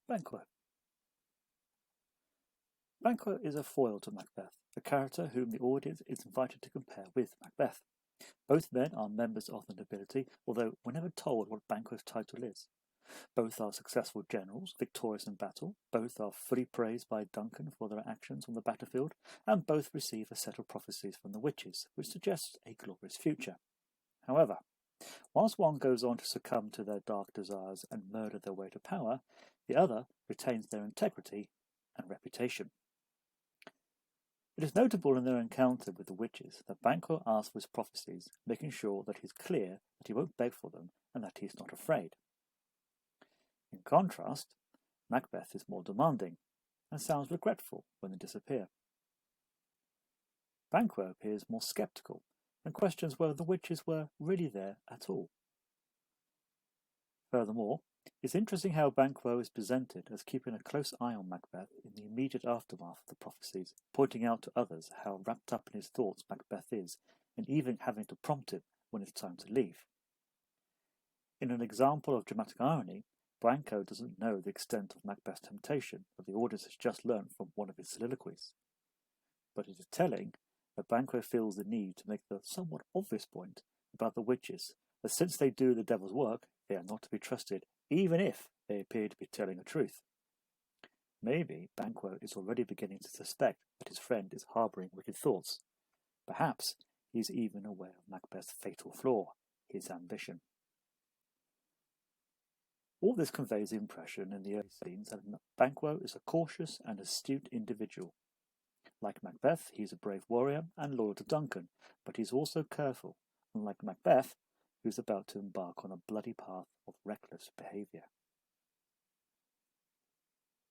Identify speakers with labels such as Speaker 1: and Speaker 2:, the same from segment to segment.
Speaker 1: Banquo. Banquo is a foil to Macbeth, a character whom the audience is invited to compare with Macbeth. Both men are members of the nobility, although we're never told what Banquo's title is. Both are successful generals, victorious in battle, both are fully praised by Duncan for their actions on the battlefield, and both receive a set of prophecies from the witches, which suggests a glorious future. However, whilst one goes on to succumb to their dark desires and murder their way to power, the other retains their integrity and reputation. It is notable in their encounter with the witches that Banquo asks for his prophecies, making sure that he is clear that he won't beg for them and that he is not afraid. In contrast, Macbeth is more demanding and sounds regretful when they disappear. Banquo appears more sceptical and questions whether the witches were really there at all. Furthermore, it's interesting how Banquo is presented as keeping a close eye on Macbeth in the immediate aftermath of the prophecies, pointing out to others how wrapped up in his thoughts Macbeth is, and even having to prompt him when it's time to leave. In an example of dramatic irony, Banquo doesn't know the extent of Macbeth's temptation that the audience has just learnt from one of his soliloquies. But it is telling that Banquo feels the need to make the somewhat obvious point about the witches, that since they do the devil's work, they are not to be trusted, even if they appear to be telling the truth. Maybe Banquo is already beginning to suspect that his friend is harbouring wicked thoughts. Perhaps he is even aware of Macbeth's fatal flaw, his ambition. All this conveys the impression in the early scenes that Banquo is a cautious and astute individual. Like Macbeth, he is a brave warrior and loyal to Duncan, but he is also careful, unlike Macbeth, who is about to embark on a bloody path of reckless behaviour.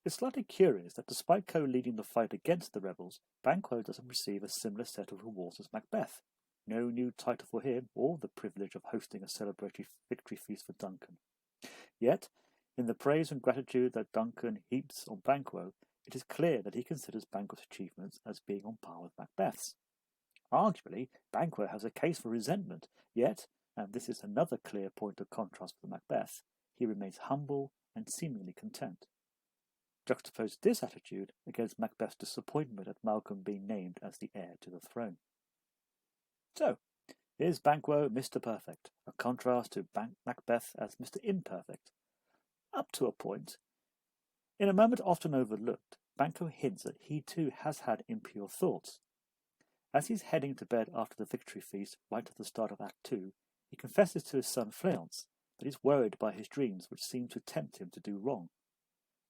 Speaker 1: It's slightly curious that despite co-leading the fight against the rebels, Banquo doesn't receive a similar set of rewards as Macbeth. No new title for him or the privilege of hosting a celebratory victory feast for Duncan. Yet, in the praise and gratitude that Duncan heaps on Banquo, it is clear that he considers Banquo's achievements as being on par with Macbeth's. Arguably, Banquo has a case for resentment, yet, and this is another clear point of contrast with Macbeth, he remains humble and seemingly content. Juxtapose this attitude against Macbeth's disappointment at Malcolm being named as the heir to the throne. So, here's Banquo Mr. Perfect, a contrast to Macbeth as Mr. Imperfect. Up to a point. In a moment often overlooked, Banquo hints that he too has had impure thoughts. As he's heading to bed after the victory feast right at the start of Act 2, he confesses to his son Fleance that he's worried by his dreams which seem to tempt him to do wrong.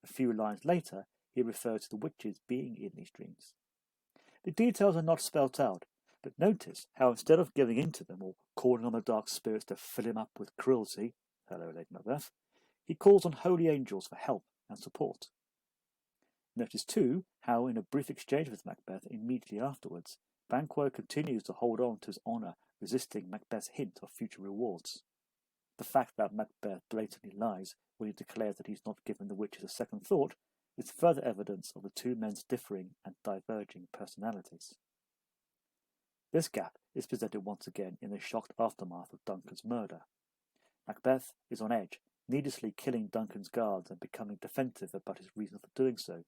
Speaker 1: A few lines later, he refers to the witches being in these dreams. The details are not spelt out, but notice how instead of giving in to them or calling on the dark spirits to fill him up with cruelty, hello Lady Macbeth, he calls on holy angels for help and support. Notice too how, in a brief exchange with Macbeth immediately afterwards, Banquo continues to hold on to his honour, resisting Macbeth's hint of future rewards. The fact that Macbeth blatantly lies when he declares that he's not given the witches a second thought is further evidence of the two men's differing and diverging personalities. This gap is presented once again in the shocked aftermath of Duncan's murder. Macbeth is on edge, needlessly killing Duncan's guards and becoming defensive about his reason for doing so.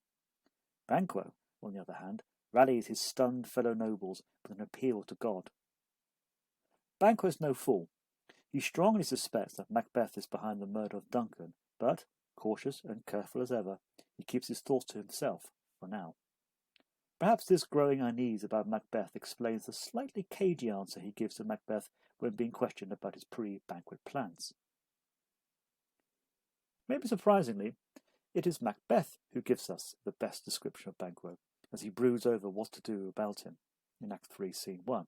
Speaker 1: Banquo, on the other hand, rallies his stunned fellow nobles with an appeal to God. Banquo is no fool. He strongly suspects that Macbeth is behind the murder of Duncan, but, cautious and careful as ever, he keeps his thoughts to himself, for now. Perhaps this growing unease about Macbeth explains the slightly cagey answer he gives to Macbeth when being questioned about his pre-banquet plans. Maybe surprisingly, it is Macbeth who gives us the best description of Banquo, as he broods over what to do about him. In Act 3, Scene 1,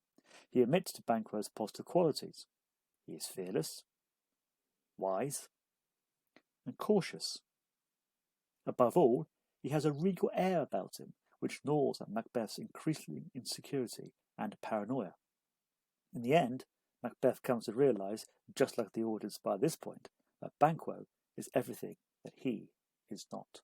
Speaker 1: he admits to Banquo's positive qualities. He is fearless, wise, and cautious. Above all, he has a regal air about him, which gnaws at Macbeth's increasing insecurity and paranoia. In the end, Macbeth comes to realise, just like the audience by this point, that Banquo is everything that he is not.